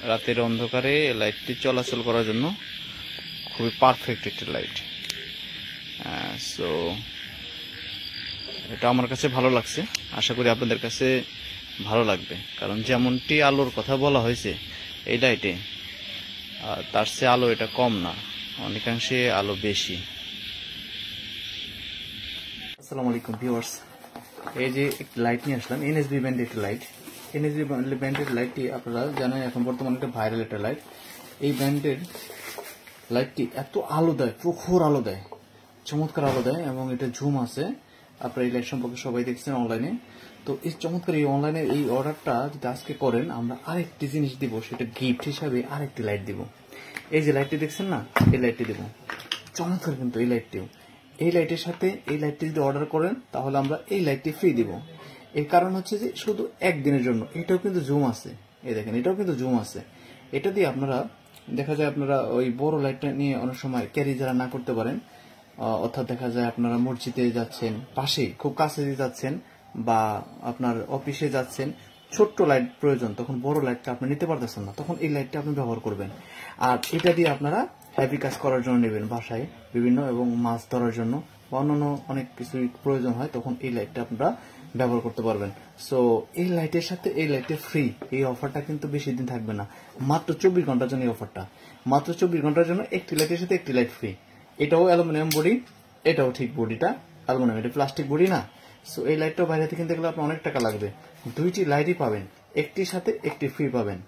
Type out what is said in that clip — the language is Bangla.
রাতের অন্ধকারে লাইটটি চলাচল করার জন্য খুবই পারফেক্ট একটি লাইট। সো এটা আমার কাছে ভালো লাগছে, আশা করি আপনাদের কাছে ভালো লাগবে। কারণ যেমনটি আলোর কথা বলা হয়েছে এই লাইটে, তার চেয়ে আলো এটা কম না, অনেকাংশে আলো বেশি। আসসালামু আলাইকুম ভিউয়ার্স, এই যে একটি লাইট নিয়ে আসলাম, এনএসবি ব্র্যান্ডের একটি লাইট। এনএসবি ব্র্যান্ডের লাইটটি আপনারা জানেন এখন বর্তমানে একটা ভাইরাল একটা লাইট। এই ব্র্যান্ডের লাইটটি এত আলো দেয়, প্রখর আলো দেয়, চমৎকার আলো দেয়, এবং এটা ঝুম আছে। আপনারা এই লাইট সম্পর্কে সবাই দেখছেন অনলাইনে। তো এই চমৎকার এই অনলাইনে এই অর্ডারটা যদি আজকে করেন, আমরা আরেকটি জিনিস দিব, সেটা গিফট হিসাবে আরেকটি লাইট দিব। এই যে লাইটটি দেখছেন না, এই লাইটটি দিব, চমৎকার কিন্তু এই লাইটটিও। এই লাইটের সাথে এই লাইটটি যদি অর্ডার করেন তাহলে আমরা এই লাইটটি ফ্রি দিব। এর কারণ হচ্ছে যে শুধু একদিনের জন্য। এটাও কিন্তু জুম আছে, এই দেখেন এটাও কিন্তু জুম আছে। এটা দিয়ে আপনারা দেখা যায় আপনারা ওই বড় লাইটটা নিয়ে অনেক সময় ক্যারি যারা না করতে পারেন, অর্থাৎ দেখা যায় আপনারা মসজিদে যাচ্ছেন, পাশে খুব কাছে যাচ্ছেন, বা আপনার অফিসে যাচ্ছেন, ছোট্ট লাইট প্রয়োজন, তখন বড় লাইটটা আপনি নিতে পারতেছেন না, তখন এই লাইটটা আপনি ব্যবহার করবেন। আর এটা দিয়ে আপনারা হেভি কাজ করার জন্য নেবেন, বাসায় বিভিন্ন, এবং মাছ ধরার জন্য বা অন্যান্য অনেক কিছু প্রয়োজন হয়, তখন এই লাইটটা আপনারা ব্যবহার করতে পারবেন। সো এই লাইটের সাথে এই লাইটের ফ্রি, এই অফারটা কিন্তু বেশি দিন থাকবে না, মাত্র 24 ঘন্টার জন্য এই অফারটা। মাত্র 24 ঘন্টার জন্য একটি লাইটের সাথে একটি লাইট ফ্রি। এটাও অ্যালুমিনিয়াম বডি, এটাও ঠিক বডিটা অ্যালুমিনিয়াম, এটা প্লাস্টিক বডি না। সো এই লাইটটাও বাইরে থেকে কিনতে গেলে আপনার অনেক টাকা লাগবে। দুইটি লাইটই পাবেন, একটির সাথে একটি ফ্রি পাবেন।